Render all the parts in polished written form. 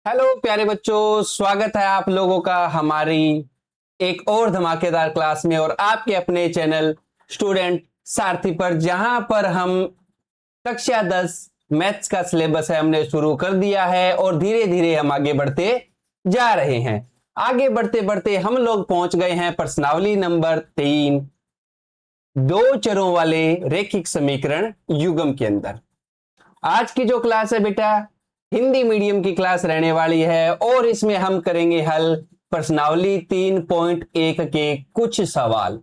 Hello प्यारे बच्चों, स्वागत है आप लोगों का हमारी एक और धमाकेदार क्लास में और आपके अपने चैनल स्टूडेंट सारथी पर, जहां पर हम कक्षा 10 मैथ्स का सिलेबस है हमने शुरू कर दिया है और धीरे धीरे हम आगे बढ़ते जा रहे हैं। आगे बढ़ते बढ़ते हम लोग पहुंच गए हैं प्रश्नावली नंबर 3, दो चरों वाले रैखिक समीकरण युग्म के अंदर। आज की जो क्लास है बेटा हिंदी मीडियम की क्लास रहने वाली है और इसमें हम करेंगे हल प्रश्नावली 3.1 के कुछ सवाल।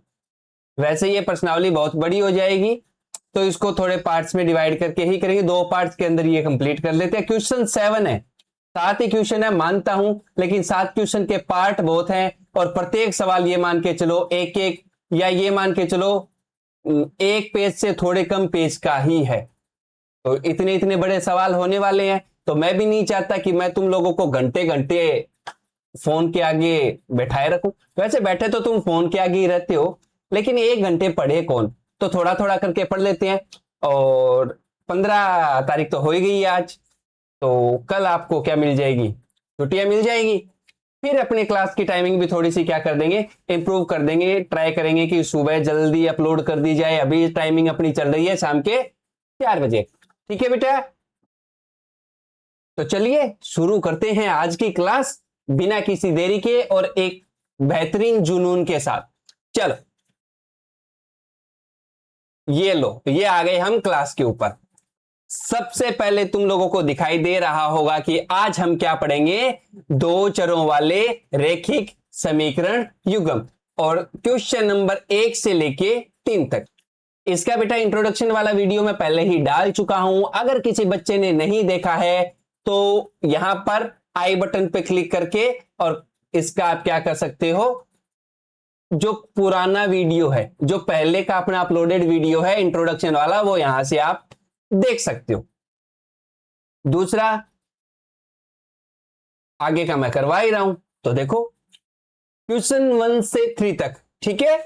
वैसे ये प्रश्नावली बहुत बड़ी हो जाएगी तो इसको थोड़े पार्ट्स में डिवाइड करके ही करेंगे। 2 पार्ट्स के अंदर ये कंप्लीट कर लेते हैं। क्वेश्चन 7 है, 7 ही क्वेश्चन है मानता हूं, लेकिन 7 क्वेश्चन के पार्ट बहुत हैं और प्रत्येक सवाल ये मान के चलो एक एक, या ये मान के चलो एक पेज से थोड़े कम पेज का ही है। तो इतने इतने बड़े सवाल होने वाले हैं, तो मैं भी नहीं चाहता कि मैं तुम लोगों को घंटे घंटे फोन के आगे बैठाए रखूं। वैसे बैठे तो तुम फोन के आगे ही रहते हो, लेकिन 1 घंटे पढ़े कौन, तो थोड़ा थोड़ा करके पढ़ लेते हैं। और 15 तारीख तो हो ही गई आज, तो कल आपको क्या मिल जाएगी, छुट्टियां मिल जाएगी। फिर अपने क्लास की टाइमिंग भी थोड़ी सी क्या कर देंगे, इंप्रूव कर देंगे। ट्राई करेंगे कि सुबह जल्दी अपलोड कर दी जाए। अभी टाइमिंग अपनी चल रही है शाम के 4 बजे। ठीक है बेटा, तो चलिए शुरू करते हैं आज की क्लास बिना किसी देरी के और एक बेहतरीन जुनून के साथ। चलो ये लो, ये आ गए हम क्लास के ऊपर। सबसे पहले तुम लोगों को दिखाई दे रहा होगा कि आज हम क्या पढ़ेंगे, दो चरों वाले रैखिक समीकरण युग्म और क्वेश्चन नंबर 1 से लेके 3 तक। इसका बेटा इंट्रोडक्शन वाला वीडियो मैं पहले ही डाल चुका हूं। अगर किसी बच्चे ने नहीं देखा है तो यहां पर आई बटन पे क्लिक करके और इसका आप क्या कर सकते हो, जो पुराना वीडियो है, जो पहले का अपना अपलोडेड वीडियो है इंट्रोडक्शन वाला, वो यहां से आप देख सकते हो। दूसरा, आगे का मैं करवा ही रहा हूं, तो देखो क्वेश्चन 1 से 3 तक। ठीक है,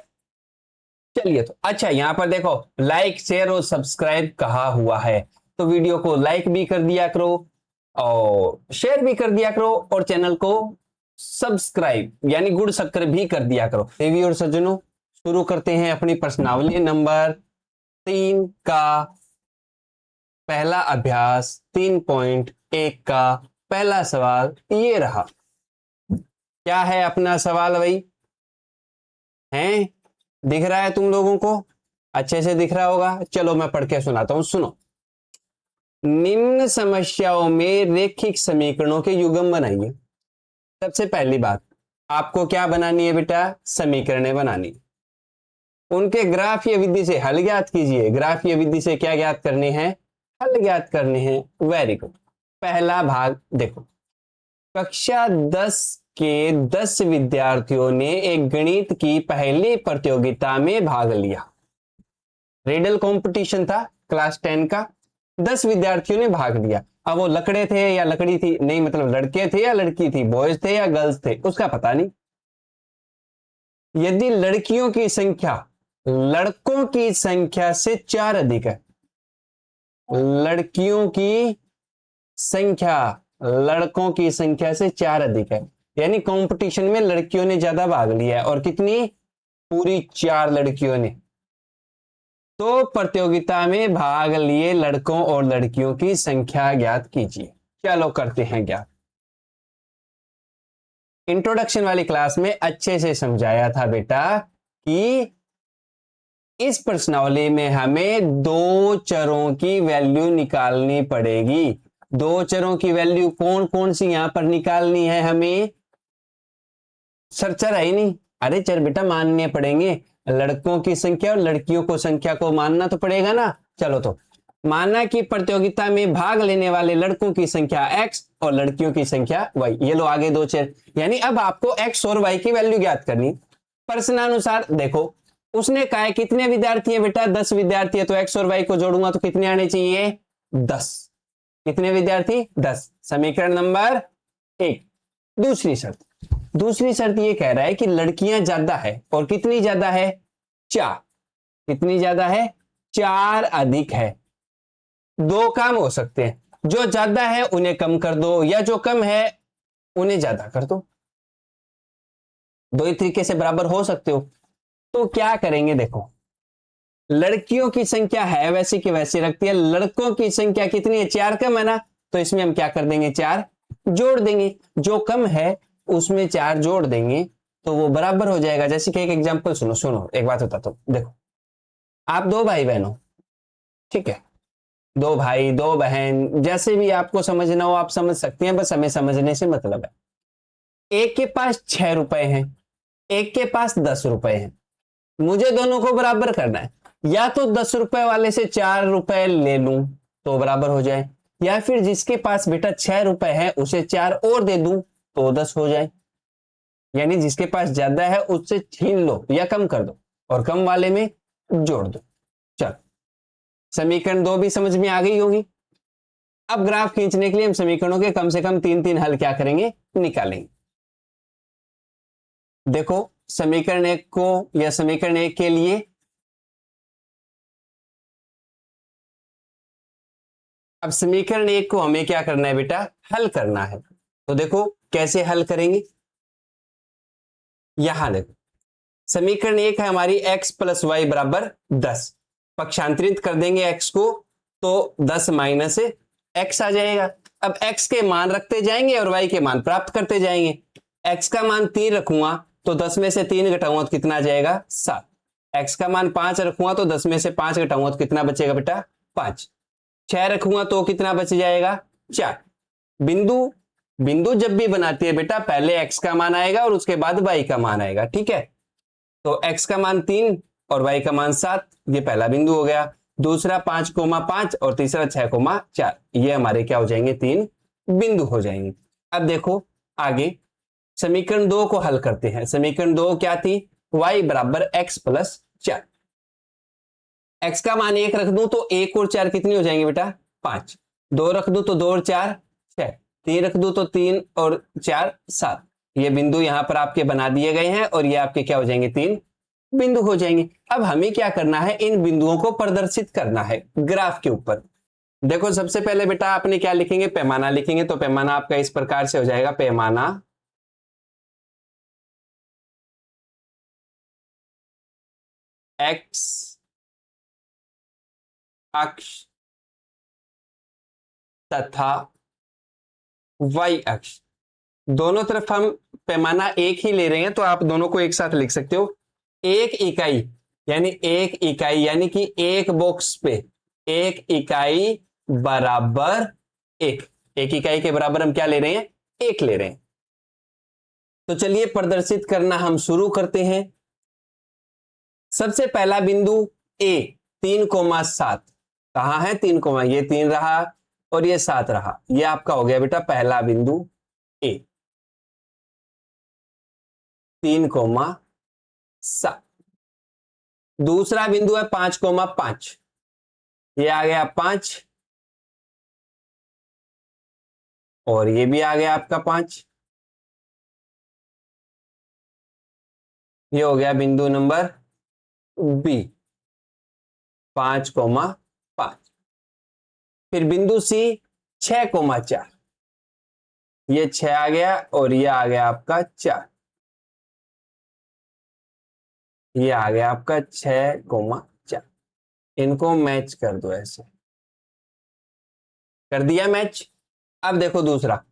चलिए। तो अच्छा, यहां पर देखो लाइक शेयर और सब्सक्राइब कहा हुआ है, तो वीडियो को लाइक भी कर दिया करो और शेयर भी कर दिया करो और चैनल को सब्सक्राइब यानी गुड़ शक्कर भी कर दिया करो। देवी और सज्जनों, शुरू करते हैं अपनी प्रश्नावली नंबर 3 का पहला अभ्यास। 3.1 का पहला सवाल ये रहा। क्या है अपना सवाल भाई, हैं? दिख रहा है तुम लोगों को? अच्छे से दिख रहा होगा। चलो मैं पढ़ के सुनाता हूं, सुनो। निम्न समस्याओं में रैखिक समीकरणों के युग्म बनाइए। सबसे पहली बात, आपको क्या बनानी है बेटा, समीकरणें बनानी। उनके ग्राफीय विधि से हल ज्ञात कीजिए। ग्राफीय विधि से क्या ज्ञात करने हैं, हल ज्ञात करने हैं। Very good. पहला भाग देखो, कक्षा 10 के 10 विद्यार्थियों ने एक गणित की पहली प्रतियोगिता में भाग लिया। रेडल कंपटीशन था क्लास 10 का, 10 विद्यार्थियों ने भाग लिया। अब वो लकड़े थे या लकड़ी थी, नहीं मतलब लड़के थे या लड़की थी, बॉयज थे या गर्ल्स थे, उसका पता नहीं। यदि लड़कियों की संख्या लड़कों की संख्या से 4 अधिक है, लड़कियों की संख्या लड़कों की संख्या से 4 अधिक है, यानी कंपटीशन में लड़कियों ने ज्यादा भाग लिया है, और कितनी, पूरी 4 लड़कियों ने, तो प्रतियोगिता में भाग लिए लड़कों और लड़कियों की संख्या ज्ञात कीजिए। चलो करते हैं ज्ञात। इंट्रोडक्शन वाली क्लास में अच्छे से समझाया था बेटा कि इस प्रश्नावली में हमें दो चरों की वैल्यू निकालनी पड़ेगी। दो चरों की वैल्यू कौन कौन सी यहां पर निकालनी है हमें? सर चर है ही नहीं। अरे चर बेटा मानने पड़ेंगे, लड़कों की संख्या और लड़कियों को संख्या को मानना तो पड़ेगा ना। चलो, तो माना कि प्रतियोगिता में भाग लेने वाले लड़कों की संख्या x और लड़कियों की संख्या y। ये लो आगे दो चर, यानी अब आपको x और y की वैल्यू ज्ञात करनी। प्रश्नानुसार देखो, उसने कहा है कितने विद्यार्थी है बेटा, 10 विद्यार्थी है, तो x और y को जोड़ूंगा तो कितने आने चाहिए, 10। कितने विद्यार्थी, 10। समीकरण नंबर 1। दूसरी शर्त ये कह रहा है कि लड़कियां ज्यादा है, और कितनी ज्यादा है, 4। कितनी ज्यादा है, 4 अधिक है। दो काम हो सकते हैं, जो ज्यादा है उन्हें कम कर दो, या जो कम है उन्हें ज्यादा कर दो। दो ही तरीके से बराबर हो सकते हो। तो क्या करेंगे, देखो लड़कियों की संख्या है वैसी की वैसी रखती है, लड़कों की संख्या कितनी है, 4 कम है ना, तो इसमें हम क्या कर देंगे, 4 जोड़ देंगे। जो कम है उसमें 4 जोड़ देंगे तो वो बराबर हो जाएगा। जैसे कि एक एग्जांपल सुनो सुनो, एक बात होता तो देखो, आप दो भाई बहन हो, ठीक है, दो भाई दो बहन, जैसे भी आपको समझना हो आप समझ सकते हैं, बस हमें समझने से मतलब है। एक के पास 6 रुपए हैं, एक के पास 10 रुपए हैं, मुझे दोनों को बराबर करना है। या तो 10 रुपए वाले से 4 रुपए ले लूं तो बराबर हो जाए, या फिर जिसके पास बेटा 6 रुपए है उसे 4 और दे दूं तो 10 हो जाए। यानी जिसके पास ज्यादा है उससे छीन लो या कम कर दो और कम वाले में जोड़ दो। चलो, समीकरण 2 भी समझ में आ गई होगी। अब ग्राफ खींचने के लिए हम समीकरणों के कम से कम 3-3 हल क्या करेंगे, निकालेंगे। देखो समीकरण 1 को, या समीकरण 1 के लिए अब समीकरण 1 को हमें क्या करना है बेटा, हल करना है। तो देखो कैसे हल करेंगे, यहां देखो समीकरण 1 है हमारी x प्लस वाई बराबर 10, पक्षांतरित कर देंगे x को तो 10 माइनस x आ जाएगा। अब x के मान रखते जाएंगे और y के मान प्राप्त करते जाएंगे। x का मान 3 रखूंगा तो 10 में से 3 घटाऊंगा तो कितना जाएगा, 7। x का मान 5 रखूंगा तो 10 में से 5 घटाऊंगा तो कितना बचेगा बेटा, 5। 6 रखूंगा तो कितना बच जाएगा, 4। बिंदु बिंदु जब भी बनाती है बेटा पहले x का मान आएगा और उसके बाद y का मान आएगा, ठीक है। तो x का मान 3 और y का मान 7, ये पहला बिंदु हो गया। दूसरा 5,5 और तीसरा 6,4, ये हमारे क्या हो जाएंगे, 3 बिंदु हो जाएंगे। अब देखो आगे समीकरण 2 को हल करते हैं। समीकरण 2 क्या थी, y बराबर x प्लस 4। x का मान 1 रख दूं तो 1 और 4 कितनी हो जाएंगे बेटा, 5। 2 रख दूं तो 2 और 4 6। 3 रख दूं तो 3 और 4 7। ये बिंदु यहां पर आपके बना दिए गए हैं और ये आपके क्या हो जाएंगे, 3 बिंदु हो जाएंगे। अब हमें क्या करना है, इन बिंदुओं को प्रदर्शित करना है ग्राफ के ऊपर। देखो सबसे पहले बेटा आपने क्या लिखेंगे, पैमाना लिखेंगे। तो पैमाना आपका इस प्रकार से हो जाएगा, पैमाना x अक्ष तथा y अक्ष, दोनों तरफ हम पैमाना एक ही ले रहे हैं तो आप दोनों को एक साथ लिख सकते हो। एक इकाई यानी कि एक बॉक्स पे एक इकाई बराबर एक इकाई के बराबर हम क्या ले रहे हैं, एक ले रहे हैं। तो चलिए प्रदर्शित करना हम शुरू करते हैं। सबसे पहला बिंदु ए 3,7, कहां है 3, ये 3 रहा और ये 7 रहा, ये आपका हो गया बेटा पहला बिंदु ए 3,7। दूसरा बिंदु है 5,5, ये आ गया 5 और ये भी आ गया आपका 5, ये हो गया बिंदु नंबर बी 5,5। फिर बिंदु सी 6,4, ये 6 आ गया और ये आ गया आपका 4, ये आ गया आपका 6,4। इनको मैच कर दो, ऐसे कर दिया मैच। अब देखो दूसरा,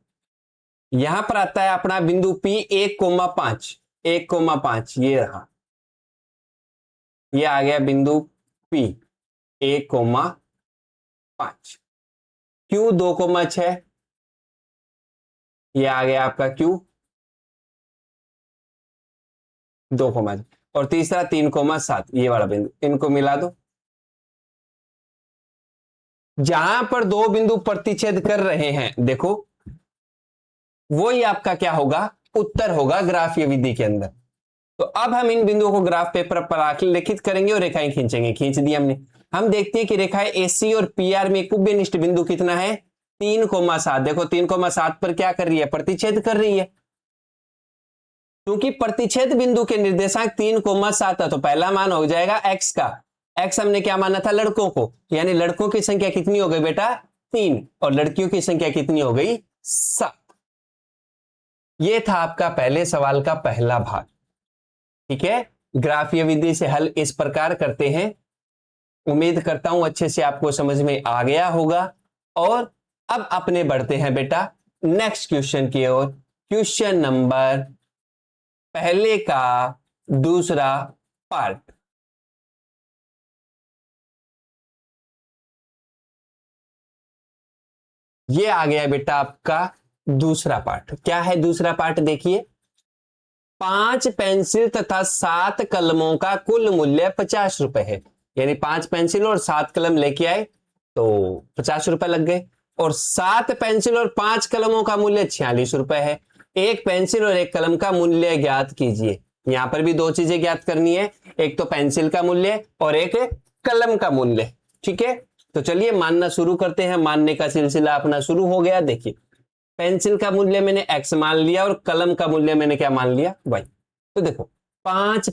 यहां पर आता है अपना बिंदु P 1,5, 1,5 ये रहा, ये आ गया बिंदु P 1,5। Q 2,6, ये आ गया आपका Q 2,6 और तीसरा 3,7, ये वाला बिंदु, इनको मिला दो। जहां पर दो बिंदु प्रतिच्छेद कर रहे हैं देखो, वो ही आपका क्या होगा, उत्तर होगा ग्राफीय विधि के अंदर। तो अब हम इन बिंदुओं को ग्राफ पेपर पर आलेखित करेंगे और रेखाएं खींचेंगे। खींच दी हमने। हम देखते हैं कि रेखाएं एसी और पीआर में कुव्यनिष्ठ बिंदु कितना है, 3,7। देखो 3,7 पर क्या कर रही है, प्रतिच्छेद कर रही है। क्योंकि प्रतिच्छेद बिंदु के निर्देशांक 3,7 है तो पहला मान हो जाएगा x का। x हमने क्या माना था, लड़कों को, यानी लड़कों की संख्या कितनी हो गई बेटा, 3, और लड़कियों की संख्या कितनी हो गई, 7। ये था आपका पहले सवाल का पहला भाग। ठीक है, ग्राफीय विधि से हल इस प्रकार करते हैं। उम्मीद करता हूं अच्छे से आपको समझ में आ गया होगा। और अब अपने बढ़ते हैं बेटा नेक्स्ट क्वेश्चन की ओर। क्वेश्चन नंबर पहले का दूसरा पार्ट। ये आ गया बेटा आपका दूसरा पार्ट। क्या है दूसरा पार्ट, देखिए। 5 पेंसिल तथा 7 कलमों का कुल मूल्य 50 रुपए है। यानी 5 पेंसिल और 7 कलम लेके आए तो 50 रुपए लग गए। और 7 पेंसिल और 5 कलमों का मूल्य 46 रुपए है। एक पेंसिल और एक कलम का मूल्य ज्ञात कीजिए। यहां पर भी दो चीजें ज्ञात करनी है, एक तो पेंसिल का मूल्य और एक कलम का मूल्य। ठीक है, तो चलिए मानना शुरू करते हैं। मानने का सिलसिला अपना शुरू हो गया। देखिए, पेंसिल का मूल्य मैंने x मान लिया और कलम का मूल्य मैंने क्या मान लिया, y। तो देखो 5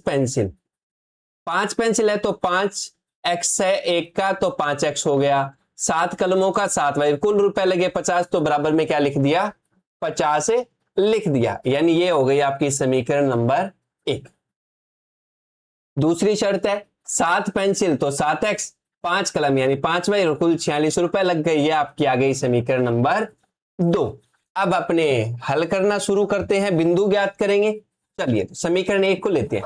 पेंसिल है तो 5x है, एक का तो 5x हो गया। 7 कलमों का 7y, कुल रुपए लगे 50, तो बराबर में क्या लिख दिया, 50 लिख दिया। यानी ये हो गई आपकी समीकरण नंबर 1। दूसरी शर्त है 7 पेंसिल तो 7x, 5 कलम यानी 5y, और कुल 46 रुपए लग गए। ये आपकी आ गई समीकरण नंबर 2। अब अपने हल करना शुरू करते हैं, बिंदु ज्ञात करेंगे। चलिए तो समीकरण 1 को लेते हैं।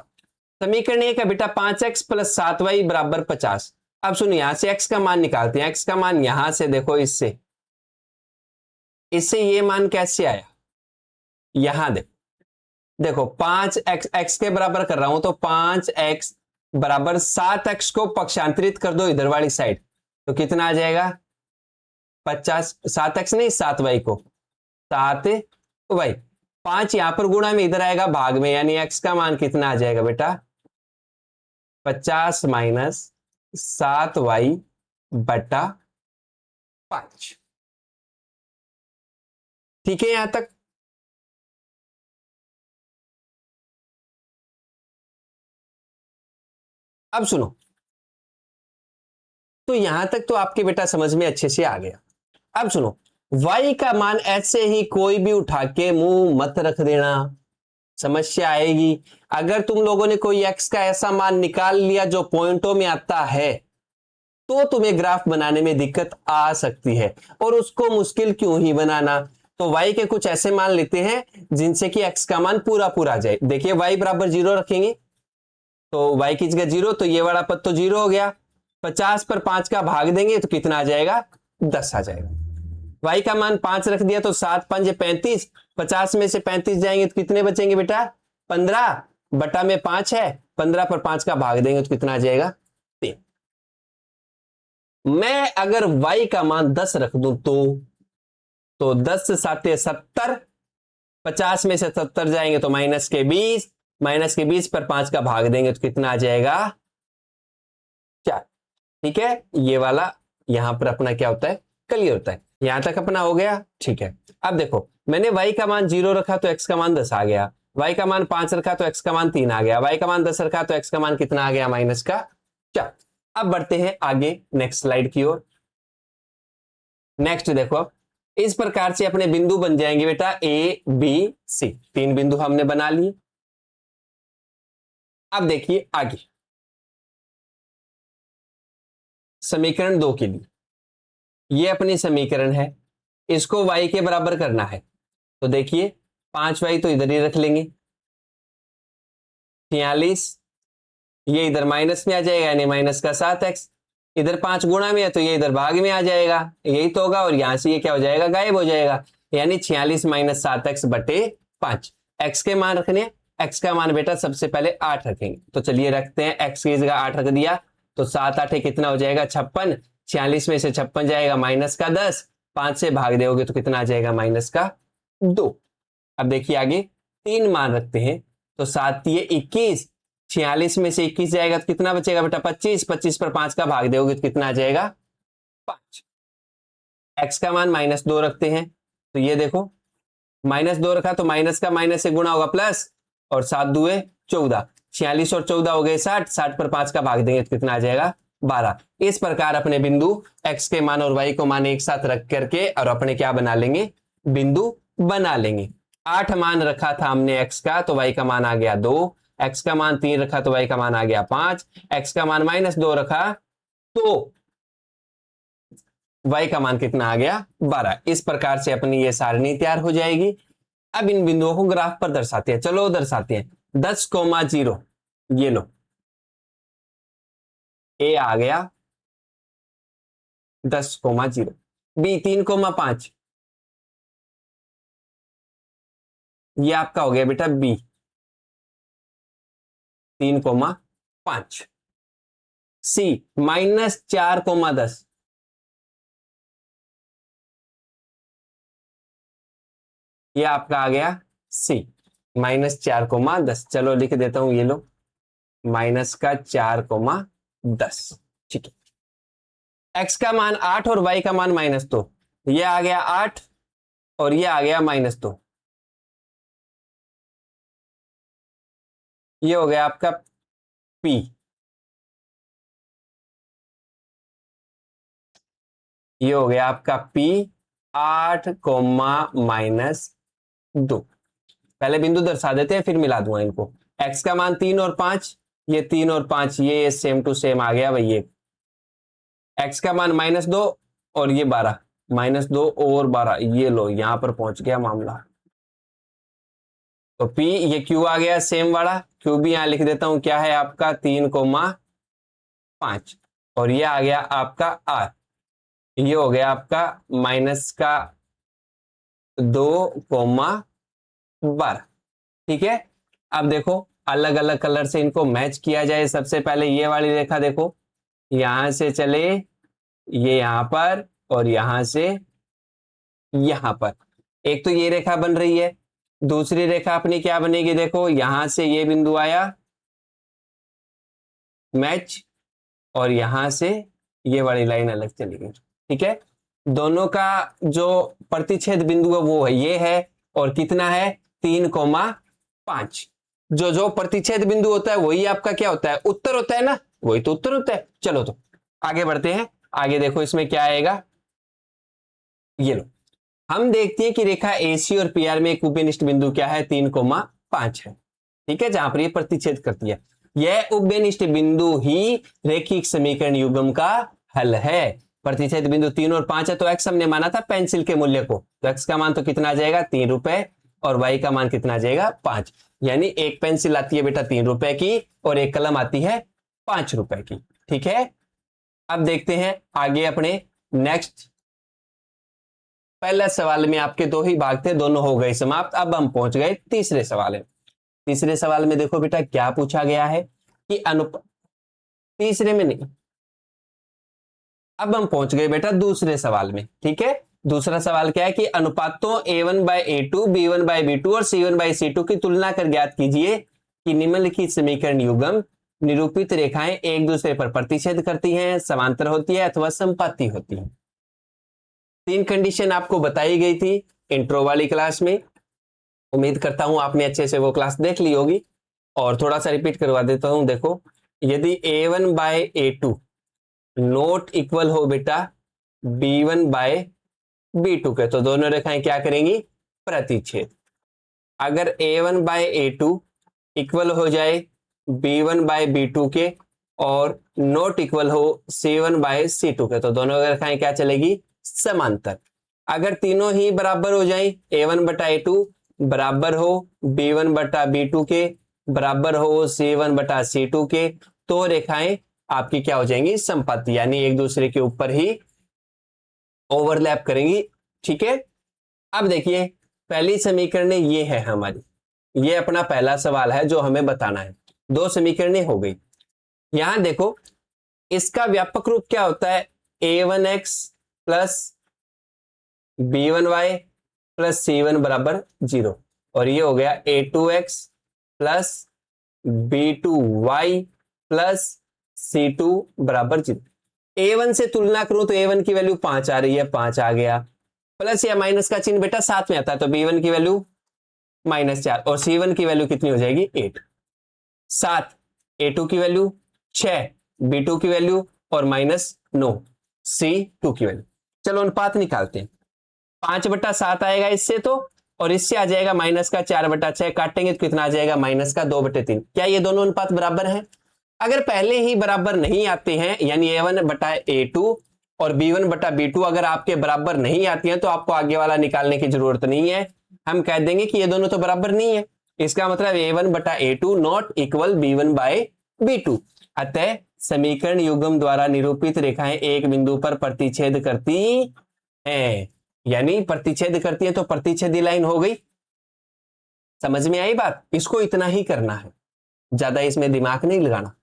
समीकरण 1 है बेटा 5x प्लस 7y बराबर 50। अब सुनिए, यहां से x का मान निकालते हैं। x का मान यहां से देखो, इससे ये मान कैसे आया, यहां देखो 5x के बराबर कर रहा हूं तो 5x बराबर 7x को पक्षांतरित कर दो इधर वाली साइड, तो कितना आ जाएगा 50। 7x नहीं 7y को 7y, 5 यहां पर गुणा में इधर आएगा भाग में, यानी x का मान कितना आ जाएगा बेटा 50 माइनस 7y बटा 5। ठीक है यहां तक। अब सुनो, तो यहां तक तो आपके बेटा समझ में अच्छे से आ गया। अब सुनो, y का मान ऐसे ही कोई भी उठा के मुंह मत रख देना, समस्या आएगी। अगर तुम लोगों ने कोई x का ऐसा मान निकाल लिया जो पॉइंटों में आता है तो तुम्हें ग्राफ बनाने में दिक्कत आ सकती है, और उसको मुश्किल क्यों ही बनाना। तो y के कुछ ऐसे मान लेते हैं जिनसे कि x का मान पूरा पूरा आ जाए। देखिए y बराबर 0 रखेंगे तो y की जगह 0, तो ये वाला पद तो 0 हो गया। 50 पर 5 का भाग देंगे तो कितना आ जाएगा 10 आ जाएगा। y का मान 5 रख दिया तो 7 5 35, 50 में से 35 जाएंगे तो कितने बचेंगे बेटा 15, बटा में 5 है, 15 पर 5 का भाग देंगे तो कितना आ जाएगा 3। मैं अगर y का मान 10 रख दूं तो 10 7 70, 50 में से 70 जाएंगे तो माइनस के 20, माइनस के 20 पर 5 का भाग देंगे तो कितना आ जाएगा 4। ठीक है, ये वाला यहां पर अपना क्या होता है क्लियर होता है। यहां तक अपना हो गया। ठीक है, अब देखो मैंने y का मान 0 रखा तो x का मान 10 आ गया, y का मान 5 रखा तो x का मान 3 आ गया, y का मान 10 रखा तो x का मान कितना आ गया माइनस का 4। अब बढ़ते हैं आगे नेक्स्ट स्लाइड की ओर। नेक्स्ट देखो, अब इस प्रकार से अपने बिंदु बन जाएंगे बेटा ए बी सी। 3 बिंदु हमने बना लिए। अब देखिए आगे समीकरण 2 के लिए, ये अपनी समीकरण है, इसको y के बराबर करना है। तो देखिए 5y तो इधर ही रख लेंगे, 46 ये इधर माइनस में आ जाएगा यानी माइनस का 7x, इधर 5 गुणा में है तो ये इधर भाग में आ जाएगा, यही तो होगा। और यहां से ये क्या हो जाएगा गायब हो जाएगा, यानी 46 माइनस 7x बटे 5। x के मान रखने, x का मान बेटा सबसे पहले 8 रखेंगे। तो चलिए रखते हैं, x की जगह 8 रख दिया तो 7 8 कितना हो जाएगा 56, 46 में से 56 जाएगा माइनस का 10, 5 से भाग दोगे तो कितना आ जाएगा माइनस का 2। अब देखिए आगे 3 मान रखते हैं तो 7 ये 21, 46 में से 21 जाएगा तो कितना बचेगा बेटा 25, 25 पर 5 का भाग दोगे तो कितना आ जाएगा 5। x का मान -2 रखते हैं तो ये देखो -2 रखा तो माइनस का माइनस से गुणा होगा प्लस, और 7 दुए 14, 46 और 14 हो गए 60, 60 पर 5 का भाग देंगे तो कितना आ जाएगा 12। इस प्रकार अपने बिंदु x के मान और y को मान एक साथ रख करके और अपने क्या बना लेंगे बिंदु बना लेंगे। 8 मान रखा था हमने x का, तो y का मान आ गया 2। x का मान 3 रखा तो y का मान आ गया 5। x का मान -2 रखा तो y का मान कितना आ गया 12। इस प्रकार से अपनी ये सारणी तैयार हो जाएगी। अब इन बिंदुओं को ग्राफ पर दर्शाते हैं। चलो दर्शाते हैं। 10,0 ये लो, a आ गया 10,0, b 3,5 ये आपका हो गया बेटा b 3,5। c -4,10 ये आपका आ गया c -4,10। चलो लिख देता हूं, ये लो -4,10। ठीक है। x का मान 8 और y का मान -2, ये आ गया 8 और ये आ गया -2। ये हो गया आपका p। ये हो गया आपका p 8, -2। पहले बिंदु दर्शा देते हैं फिर मिला दूंगा इनको। x का मान 3 और 5, ये 3 और 5 ये सेम टू सेम आ गया भाई। ये x का मान -2 और ये 12, -2 और 12 ये लो यहां पर पहुंच गया मामला। तो p ये q आ गया सेम वाला, q भी यहां लिख देता हूं, क्या है आपका 3,5 और ये आ गया आपका r। ये हो गया आपका -2,12। ठीक है। अब देखो अलग अलग कलर से इनको मैच किया जाए। सबसे पहले ये वाली रेखा देखो, यहां से चले ये यहां पर और यहां से यहां पर। एक तो ये रेखा बन रही है, दूसरी रेखा अपनी क्या बनेगी, देखो यहां से ये बिंदु आया मैच और यहां से ये वाली लाइन अलग चली गई। ठीक है। दोनों का जो प्रतिच्छेद बिंदु है वो है ये है, और कितना है 3,5। जो जो प्रतिच्छेद बिंदु होता है वही आपका क्या होता है, उत्तर होता है ना, वही तो उत्तर होता है। चलो तो आगे बढ़ते हैं। आगे देखो इसमें क्या आएगा, ये लो हम देखते हैं कि रेखा AC और PR में एक उभयनिष्ठ बिंदु क्या है 3,5 है। ठीक है, जहां पर ये प्रतिच्छेद करती है। यह उभयनिष्ठ बिंदु ही रैखिक समीकरण युग्म का हल है। प्रतिच्छेद बिंदु 3 और 5 है, तो x हमने माना था पेंसिल के मूल्य को, तो x का मान तो कितना आ जाएगा 3 रुपए और y का मान कितना आ जाएगा 5। यानी एक पेंसिल आती है बेटा 3 रुपए की और एक कलम आती है 5 रुपए की। ठीक है। अब देखते हैं आगे अपने नेक्स्ट। पहले सवाल में आपके दो ही भाग थे, दोनों हो गए समाप्त। अब हम पहुंच गए तीसरे सवाल में। तीसरे सवाल में देखो बेटा क्या पूछा गया है कि तीसरे में नहीं, अब हम पहुंच गए बेटा दूसरे सवाल में। ठीक है। दूसरा सवाल क्या है कि अनुपातों A1/A2, B1/B2 और C1/C2 की तुलना कर ज्ञात कीजिए कि निम्नलिखित समीकरण युग्म निरूपित रेखाएं एक दूसरे पर प्रतिच्छेद करती हैं, समांतर होती है अथवा संपाती होती है। 3 कंडीशन आपको बताई गई थी इंट्रो वाली क्लास में। उम्मीद करता हूं आपने अच्छे से वो क्लास देख ली होगी, और थोड़ा सा रिपीट करवा देता हूं। देखो यदि A1/A2 नोट इक्वल हो बेटा B1/B2 के, तो दोनों रेखाएं क्या करेंगी, प्रतिच्छेद। अगर A1/A2 इक्वल हो जाए B1/B2 के और नोट इक्वल हो C1/C2 के, तो दोनों रेखाएं क्या चलेगी, समांतर। अगर तीनों ही बराबर हो जाए, A1/A2 बराबर हो B1/B2 के, बराबर हो C1/C2 के, तो रेखाएं आपकी क्या हो जाएंगी, संपाती, यानी एक दूसरे के ऊपर ही ओवरलैप करेंगी। ठीक है। अब देखिए पहली समीकरण ये है हमारी, ये अपना पहला सवाल है जो हमें बताना है। 2 समीकरणें हो गई। यहां देखो इसका व्यापक रूप क्या होता है, A1x plus B1y plus C1 बराबर 0, और ये हो गया A2x plus B2y plus C2 बराबर 0। A1 से तुलना करूं तो A1 की वैल्यू 5 आ रही है, 5 आ गया, प्लस या माइनस का चिन्ह बेटा साथ में आता है, तो B1 की वैल्यू -4 और C1 की वैल्यू कितनी हो जाएगी 8। 7 A2 की वैल्यू, 6 B2 की वैल्यू और -9 C2 की वैल्यू। चलो अनुपात निकालते हैं। 5/7 आएगा इससे, तो और इससे आ जाएगा माइनस का 4/6, काटेंगे तो कितना आ जाएगा माइनस का 2/3। क्या ये दोनों अनुपात बराबर हैं? अगर पहले ही बराबर नहीं आते हैं, यानी A1/A2 और B1/B2 अगर आपके बराबर नहीं आती हैं, तो आपको आगे वाला निकालने की जरूरत नहीं है। हम कह देंगे कि ये दोनों तो बराबर नहीं है, इसका मतलब A1/A2 नॉट इक्वल B1/B2। अतः समीकरण युग्म द्वारा निरूपित रेखाएं एक बिंदु पर प्रतिच्छेद करती हैं, यानी प्रतिच्छेद करती है तो प्रतिच्छेदी लाइन हो गई। समझ में आई बात? इसको इतना ही करना है, ज्यादा इसमें दिमाग नहीं लगाना।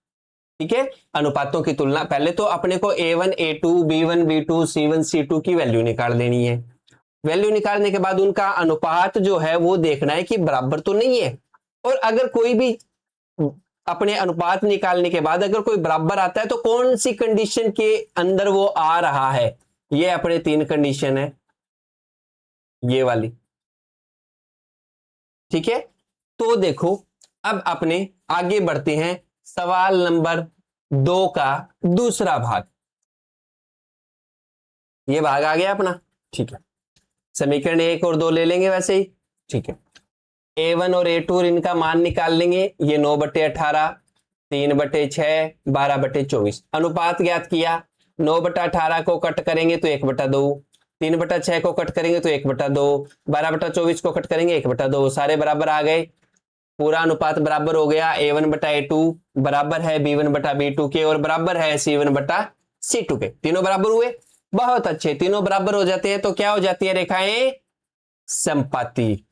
ठीक है, अनुपातों की तुलना पहले तो अपने को A1 A2 B1 B2 C1 C2 की वैल्यू निकाल देनी है। वैल्यू निकालने के बाद उनका अनुपात जो है वो देखना है कि बराबर तो नहीं है। और अगर कोई भी अपने अनुपात निकालने के बाद अगर कोई बराबर आता है तो कौन सी कंडीशन के अंदर वो आ रहा है? ये अपने 3 कंडीशन है, ये वाली। ठीक है, तो देखो अब अपने आगे बढ़ते हैं, सवाल नंबर 2 का दूसरा भाग। ये भाग आ गया अपना। ठीक है, समीकरण 1 और 2 ले लेंगे वैसे ही। ठीक है, A1 और A2 इनका मान निकाल लेंगे। ये 9/18, 3/6, 12/24। अनुपात ज्ञात किया, 9/18 को कट करेंगे तो 1/2, 3/6 को कट करेंगे तो 1/2, 12/24 को कट करेंगे 1/2। सारे बराबर आ गए, पूरा अनुपात बराबर हो गया। A1/A2 बराबर है B1/B2 के और बराबर है C1/C2 के। तीनों बराबर हुए, बहुत अच्छे। तीनों बराबर हो जाते हैं तो क्या हो जाती है रेखाएं? समपाती।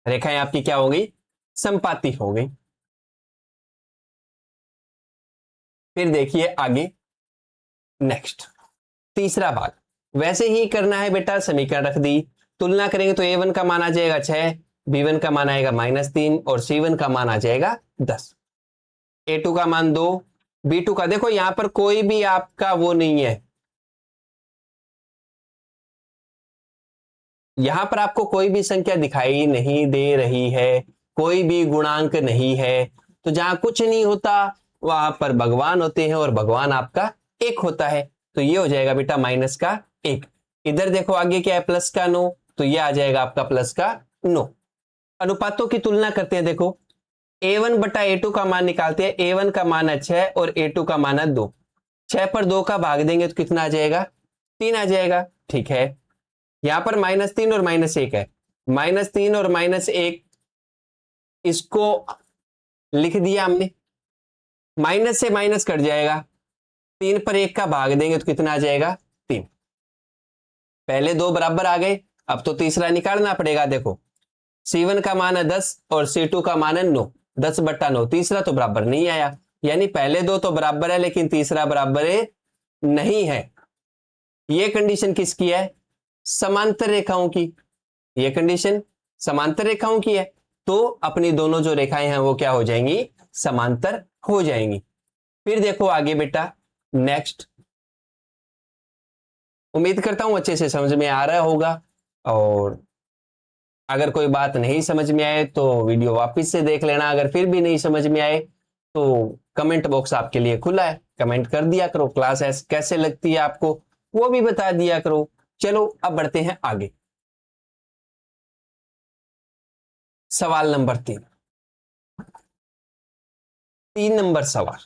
रेखाएं आपकी क्या हो गई? समपाती हो गई। फिर देखिए आगे, नेक्स्ट तीसरा भाग वैसे ही करना है बेटा। समीकरण रख दी, तुलना करेंगे तो A1 का मान आ जाएगा 6, B1 का मान आएगा -3 और C1 का मान आ जाएगा 10। A2 का मान 2, B2 का देखो यहां पर कोई भी आपका वो नहीं है, यहां पर आपको कोई भी संख्या दिखाई नहीं दे रही है, कोई भी गुणांक नहीं है। तो जहां कुछ नहीं होता वहां पर भगवान होते हैं और भगवान आपका 1 होता है। तो ये हो जाएगा बेटा -1। इधर देखो आगे क्या है, प्लस का 9, तो ये आ जाएगा आपका प्लस का 9। अनुपातों की तुलना करते हैं। देखो A1/A2 का मान निकालते हैं। A1 का मान है 6 और A2 का मान है 2। 6 पर 2 का भाग देंगे तो कितना आ जाएगा? 3 आ जाएगा। ठीक है, यहां पर -3 और -1 है। -3 और -1 इसको लिख दिया हमने, माइनस से माइनस कट जाएगा। 3 पर 1 का भाग देंगे तो कितना आ जाएगा? 3। पहले 2 बराबर आ गए, अब तो तीसरा निकालना पड़ेगा। देखो C1 का मान है 10 और C2 का मान है 9, 10/9। तीसरा तो बराबर नहीं आया, यानी पहले 2 तो बराबर है लेकिन तीसरा बराबर नहीं है। यह कंडीशन किसकी है? समांतर रेखाओं की। यह कंडीशन समांतर रेखाओं की है, तो अपनी दोनों जो रेखाएं हैं वो क्या हो जाएंगी? समांतर हो जाएंगी। फिर देखो आगे बेटा, नेक्स्ट। उम्मीद करता हूं अच्छे से समझ में आ रहा होगा, और अगर कोई बात नहीं समझ में आए तो वीडियो वापस से देख लेना। अगर फिर भी नहीं समझ में आए तो कमेंट बॉक्स आपके लिए खुला है, कमेंट कर दिया करो। क्लास कैसे लगती है आपको वो भी बता दिया करो। चलो अब बढ़ते हैं आगे। सवाल नंबर 3। 3 नंबर सवाल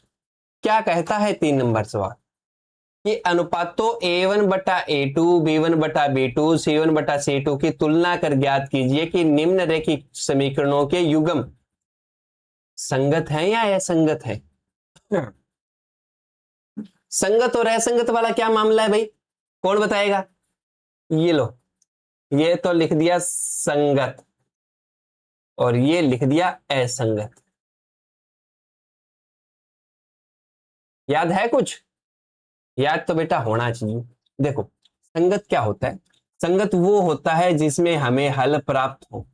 क्या कहता है? 3 नंबर सवाल कि अनुपातों A1/A2 B1/B2 C1/C2 की तुलना कर ज्ञात कीजिए कि निम्नलिखित समीकरणों के युग्म संगत हैं या असंगत है। संगत और असंगत वाला क्या मामला है भाई? कौन बताएगा? ये लो, ये तो लिख दिया संगत और ये लिख दिया असंगत। याद है कुछ? याद तो बेटा होना चाहिए। देखो संगत क्या होता है? संगत वो होता है जिसमें हमें हल प्राप्त हो।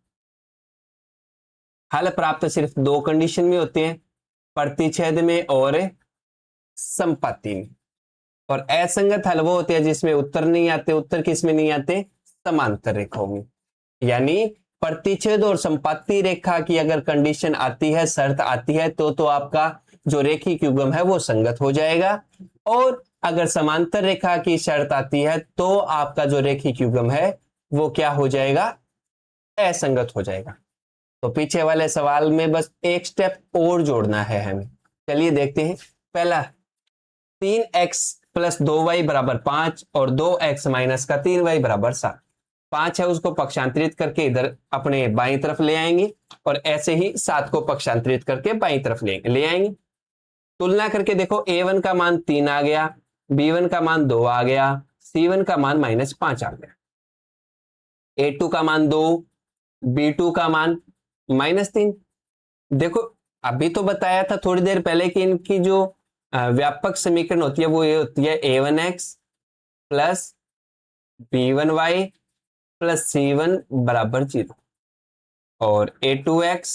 हल प्राप्त सिर्फ 2 कंडीशन में होते हैं, प्रतिच्छेद में और संपत्ति में। और असंगत हल वो होते हैं जिसमें उत्तर नहीं आते। उत्तर किस में नहीं आते? समांतर रेखाओं में। यानी प्रतिच्छेद और संपत्ति रेखा की अगर कंडीशन आती है, शर्त आती है, तो आपका जो रेखिक युग्म है वो संगत हो जाएगा। और अगर समांतर रेखा की शर्त आती है तो आपका जो रेखिक युग्म है वो क्या हो जाएगा? असंगत हो जाएगा। तो पीछे वाले सवाल में बस एक स्टेप और जोड़ना है हमें। चलिए देखते हैं। पहला, 3x प्लस 2y बराबर 5 और 2x माइनस का 3y बराबर 7। 5 है उसको पक्षांतरित करके इधर अपने बाईं तरफ ले आएंगे और ऐसे ही 7 को पक्षांतरित करके बाईं तरफ ले आएंगे। तुलना करके देखो, a1 का मान 3 आ गया, b1 का मान 2 आ गया, c1 का मान -5 आ गया, a2 का मान 2, b2 का मान -3। देखो अभी तो बताया था थोड़ी देर पहले कि इनकी जो व्यापक समीकरण होती है वो ये होती है a1x plus b1y plus c1 बराबर 0 और a2x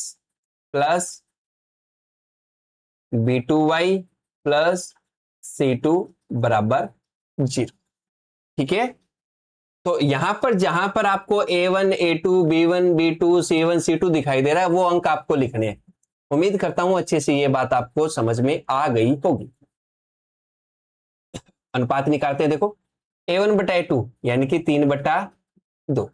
plus b2y plus c2 बराबर 0। ठीक है, तो यहां पर जहां पर आपको a1 a2 b1 b2 c1 c2 दिखाई दे रहा है वो अंक आपको लिखने हैं। उम्मीद करता हूं अच्छे से ये बात आपको समझ में आ गई होगी। अनुपात निकालते हैं। देखो a1 बटा a2 यानी कि 3/2,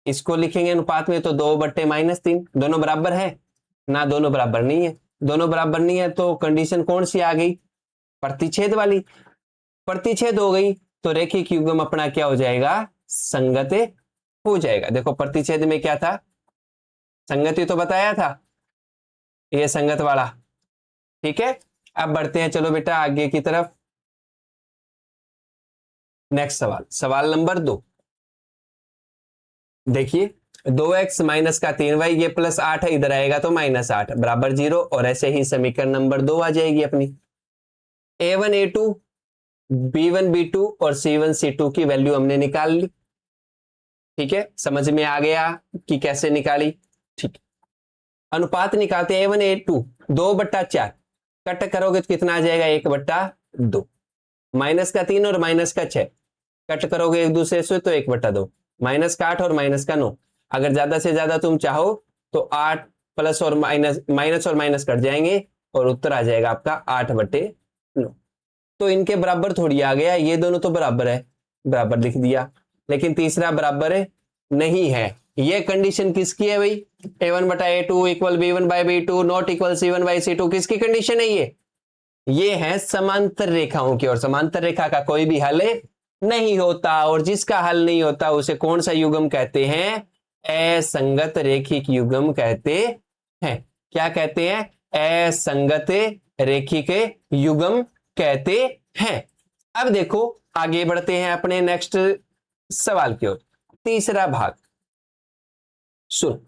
इसको लिखेंगे अनुपात में तो 2/-3, दोनों बराबर है ना? दोनों बराबर नहीं है। दोनों बराबर नहीं है तो कंडीशन कौन सी आ गई? प्रतिच्छेद वाली। प्रतिच्छेद हो गई तो रेखिक युग्म अपना क्या हो जाएगा? संगत हो जाएगा। देखो प्रतिच्छेद में क्या था? संगति तो बताया था, ये संगत वाला। ठीक है, अब बढ़ते हैं चलो बेटा आगे की तरफ। नेक्स्ट सवाल, सवाल नंबर 2। देखिए 2x माइनस का 3y, ये +8 है, इधर आएगा तो -8 बराबर 0 और ऐसे ही समीकरण नंबर 2 आ जाएगी अपनी। a1 a2 b1 b2 और c1 c2 की वैल्यू हमने निकाल ली। ठीक है, समझ में आ गया कि कैसे निकाली? ठीक, अनुपात निकालते हैं। a1 a2 2/4 कट करोगे तो कितना आ जाएगा? 1/2। -3 और -6 कट करोगे एक दूसरे से तो 1/2। -8 और -9, अगर ज्यादा से ज्यादा तुम चाहो तो 8 प्लस और माइनस और माइनस कट जाएंगे और उत्तर आ जाएगा आपका 8/9। तो इनके बराबर थोड़ी आ गया, ये दोनों तो बराबर है, बराबर लिख दिया, लेकिन तीसरा बराबर नहीं है। ये कंडीशन किसकी है भाई? a1 बटा a2 equal b1 by b2 not equal c1 by c2। किसकी कंडीशन है ये है समांतर रेखाओं की, और समांतर रेखा का कोई भी हल नहीं होता, और जिसका हल नहीं होता उसे कौन सा युग्म कहते हैं? असंगत रेखिक युग्म कहते हैं। क्या कहते हैं? असंगत रेखिक युग्म कहते हैं। अब देखो आगे बढ़ते हैं अपने नेक्स्ट सवाल की ओर। तीसरा भाग सुन,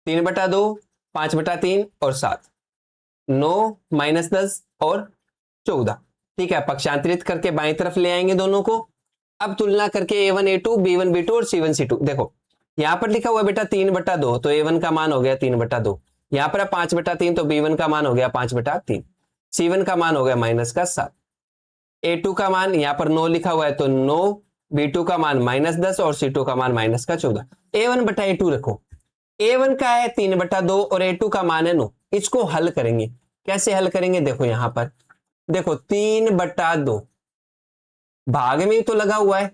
3/2, 5/3 और 7, 9 -10 और 14। ठीक है, पक्षांतरित करके बाईं तरफ ले आएंगे दोनों को। अब तुलना करके a1 a2 b1 b2 और c1 c2। देखो यहां पर लिखा हुआ है बेटा 3/2, तो a1 का मान हो गया 3/2। यहां पर 5/3 तो b1 का मान हो गया 5/3। c1 का मान हो गया -7। a2 का मान यहां पर 9 लिखा हुआ है तो 9, b2 का मान -10 और c2 का मान -14। a1/a2 रखो। a1 का है 3/2 और a2 का मान है 9। इसको हल करेंगे। कैसे हल करेंगे? देखो यहां पर देखो 3/2 भाग में ही तो लगा हुआ है,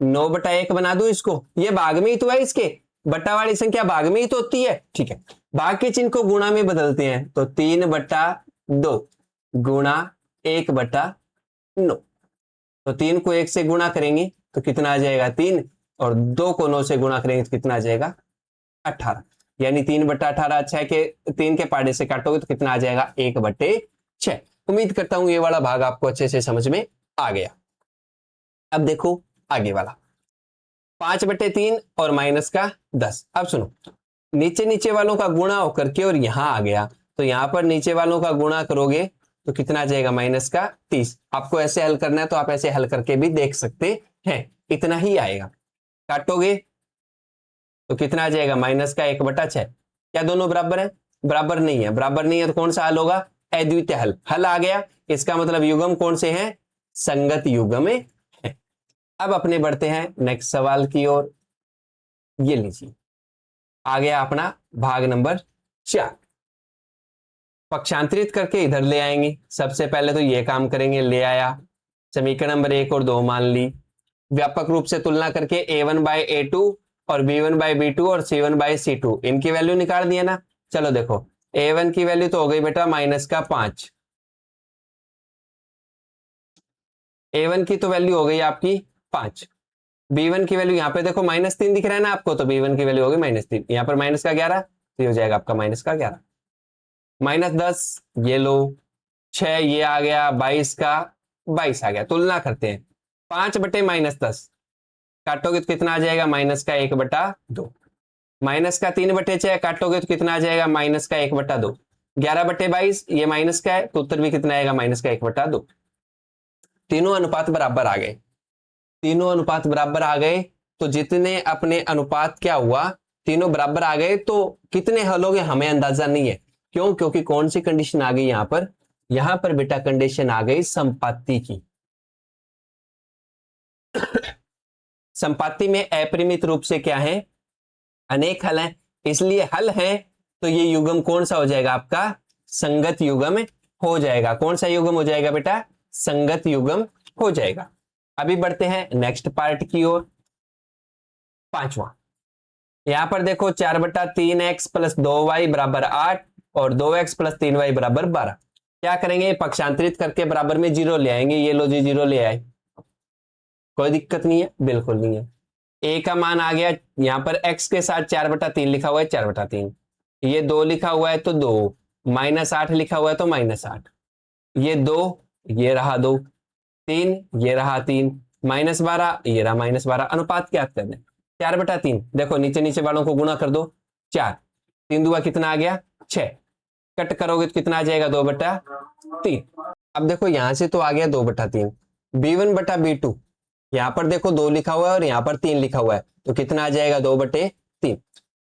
9/1 बना दो इसको, ये भाग में ही तो है, इसके बट्टा वाली संख्या भाग में ही तो होती है। ठीक है, भाग के चिन्ह को गुणा में बदलते हैं तो 3/2 गुणा 1/9। तो 3 को 1 से गुणा करेंगे तो कितना आ जाएगा? 3, और 2 को 9 से गुणा करेंगे तो कितना आ जाएगा? 18। यानी 3/18। 6 के 3 के पाड़े से काटोगे तो कितना आ जाएगा? 1/6। उम्मीद करता हूं ये वाला भाग आपको अच्छे से समझ में आ गया। अब देखो आगे वाला 5/3 और -10। अब सुनो, नीचे नीचे वालों का गुणा होकर के और यहां आ गया, तो यहां पर नीचे वालों का गुणा करोगे तो कितना आ जाएगा? -30। आपको ऐसे हल करना है तो आप ऐसे हल करके भी देख सकते हैं, इतना ही आएगा। काटोगे तो कितना आ जाएगा? -1/6। क्या दोनों बराबर है? बराबर नहीं है। बराबर नहीं है तो कौन सा हल होगा? अद्वितीय हल। हल आ गया, इसका मतलब युग्म कौन से हैं? संगत युग्म है। अब अपने बढ़ते हैं नेक्स्ट सवाल की ओर। ये लीजिए आ गया अपना भाग नंबर 4। पक्षांतरित करके इधर ले आएंगे। सबसे पहले तो ये काम करेंगे, ले आया, समीकरण नंबर 1 और 2 मान ली। व्यापक रूप से तुलना करके a1 बाय a2 और b1/b2 और c1/c2 इनकी वैल्यू निकाल दिया ना। चलो देखो a1 की वैल्यू तो हो गई बेटा -5, a1 की तो वैल्यू हो गई आपकी 5, b1 की वैल्यू यहाँ पे देखो -3 दिख रहा है ना आपको, तो b1 की वैल्यू हो गई -3, यहाँ पर माइनस का 11, तो ये हो जाएगा आपका -11, -10 ये लो, 6 ये आ गया, 22 का 22 आ गया। तुलना करते हैं, 5/-10 काटोगे तो कितना आ जाएगा, -1/2, -3/6 काटोगे तो कितना आ जाएगा, -1/2, 11/22 ये माइनस का है तो उत्तर भी कितना आएगा, -1/2। तीनों अनुपात बराबर आ गए, तीनों अनुपात बराबर आ गए, तो जितने अपने अनुपात क्या हुआ, तीनों बराबर आ गए, तो कितने हल हो गए हमें अंदाजा नहीं है। क्यों? क्योंकि कौन सी कंडीशन आ गई यहां पर बेटा कंडीशन आ गई संपाती की। संपाती में अपरिमित रूप से क्या है, अनेक हल हैं, इसलिए हल है तो ये युग्म कौन सा हो जाएगा आपका, संगत युग्म हो जाएगा। कौन सा युग्म हो जाएगा बेटा, संगत युग्म हो जाएगा। अभी बढ़ते हैं नेक्स्ट पार्ट की ओर, पांचवा। यहां पर देखो 4/3x + 2y = 8 और 2x + 3y = 12। क्या करेंगे, पक्षांतरित करके बराबर में 0 ले आएंगे। ये लो जी 0 ले आए, कोई दिक्कत नहीं है, बिल्कुल नहीं है। a का मान आ गया, यहां पर x के साथ 4/3 लिखा हुआ है, 4/3, ये 2 लिखा हुआ है तो 2, -8 लिखा हुआ है तो -8, ये 2 ये रहा 2, 3 ये रहा 3, -12 ये रहा -12। अनुपात क्या करना है, 4/3, देखो नीचे नीचे वालों को गुणा कर दो, 4, 3 दूआ कितना आ गया 6, कट करोगे तो कितना आ जाएगा 2/3। अब देखो यहां से तो आ गया 2/3, b1/b2, यहां पर देखो 2 लिखा हुआ है और यहां पर 3 लिखा हुआ है, तो कितना आ जाएगा 2/3।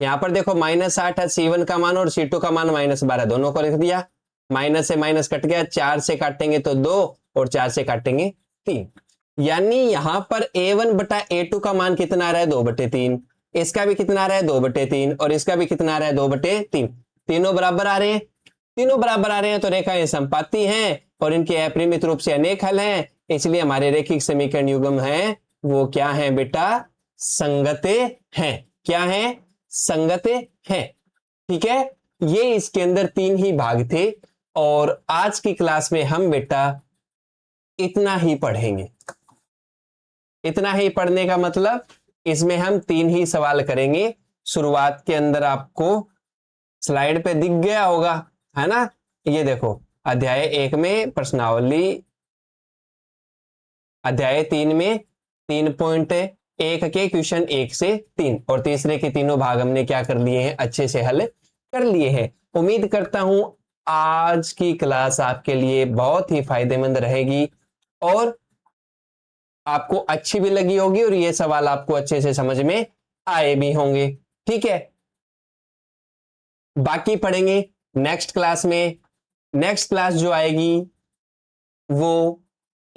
यहां पर देखो -8 है C1 का मान और C2 का मान -12, दोनों को लिख दिया, माइनस से माइनस कट गया, 4 से काटेंगे तो 2 और 4 से काटेंगे 3, यानी यहां पर a1/a2 का मान कितना आ रहा है 2/3, इसका भी कितना आ रहा है 2/3 और इसका भी कितना आ रहा है 2/3, तीनों बराबर आ रहे हैं। तीनों बराबर आ रहे हैं तो रेखाएं संपाती हैं और इनके अपरिमित रूप से अनेक हल हैं, इसलिए हमारे रेखिक समीकरण युग्म हैं वो क्या है बेटा, संगते हैं। क्या है, संगते हैं। ठीक है, ये इसके अंदर 3 ही भाग थे और आज की क्लास में हम बेटा इतना ही पढ़ेंगे। इतना ही पढ़ने का मतलब इसमें हम 3 ही सवाल करेंगे। शुरुआत के अंदर आपको स्लाइड पे दिख गया होगा, है ना, ये देखो अध्याय 1 में प्रश्नावली, अध्याय 3 में 3.1 के क्वेश्चन 1 से 3 और तीसरे के तीनों भाग हमने क्या कर लिए हैं, अच्छे से हल कर लिए हैं। उम्मीद करता हूं आज की क्लास आपके लिए बहुत ही फायदेमंद रहेगी और आपको अच्छी भी लगी होगी और ये सवाल आपको अच्छे से समझ में आए भी होंगे। ठीक है, बाकी पढ़ेंगे नेक्स्ट क्लास में। नेक्स्ट क्लास जो आएगी वो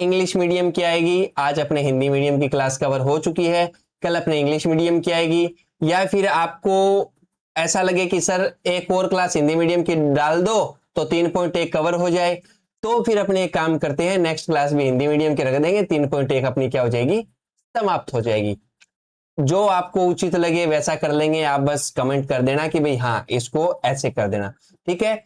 इंग्लिश मीडियम की आएगी। आज अपने हिंदी मीडियम की क्लास कवर हो चुकी है, कल अपने इंग्लिश मीडियम की आएगी। या फिर आपको ऐसा लगे कि सर एक और क्लास हिंदी मीडियम की डाल दो तो 3.1 कवर हो जाए, तो फिर अपने एक काम करते हैं, नेक्स्ट क्लास भी हिंदी मीडियम की रख देंगे, 3.1 अपनी क्या हो जाएगी, समाप्त हो जाएगी। जो आपको उचित लगे वैसा कर लेंगे, आप बस कमेंट कर देना कि भाई हाँ इसको ऐसे कर देना। ठीक है,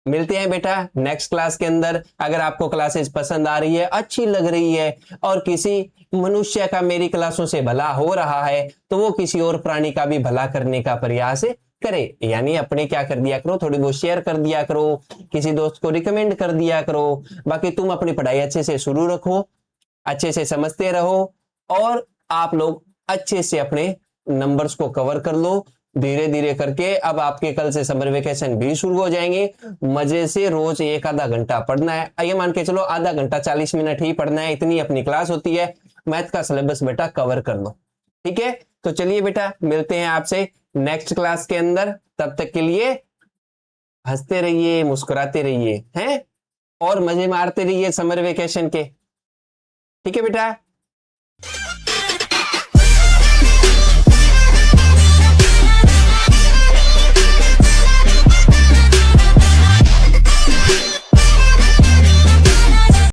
मिलते हैं बेटा नेक्स्ट क्लास के अंदर। अगर आपको क्लासेस पसंद आ रही है, अच्छी लग रही है और किसी मनुष्य का मेरी क्लासों से भला हो रहा है तो वो किसी और प्राणी का भी भला करने का प्रयास करे, यानी अपने क्या कर दिया करो, थोड़ी बहुत शेयर कर दिया करो, किसी दोस्त को रिकमेंड कर दिया करो। बाकी तुम अपनी पढ़ाई अच्छे से शुरू रखो, अच्छे से समझते रहो और आप लोग अच्छे से अपने नंबर्स को कवर कर लो धीरे धीरे करके। अब आपके कल से समर वेकेशन भी शुरू हो जाएंगे, मजे से रोज 1 आधा घंटा पढ़ना है, ये मान के चलो आधा घंटा 40 मिनट ही पढ़ना है, इतनी अपनी क्लास होती है। मैथ का सिलेबस बेटा कवर कर लो। ठीक है, तो चलिए बेटा मिलते हैं आपसे नेक्स्ट क्लास के अंदर। तब तक के लिए हंसते रहिए, मुस्कुराते रहिए हैं और मजे मारते रहिए समर वेकेशन के। ठीक है बेटा।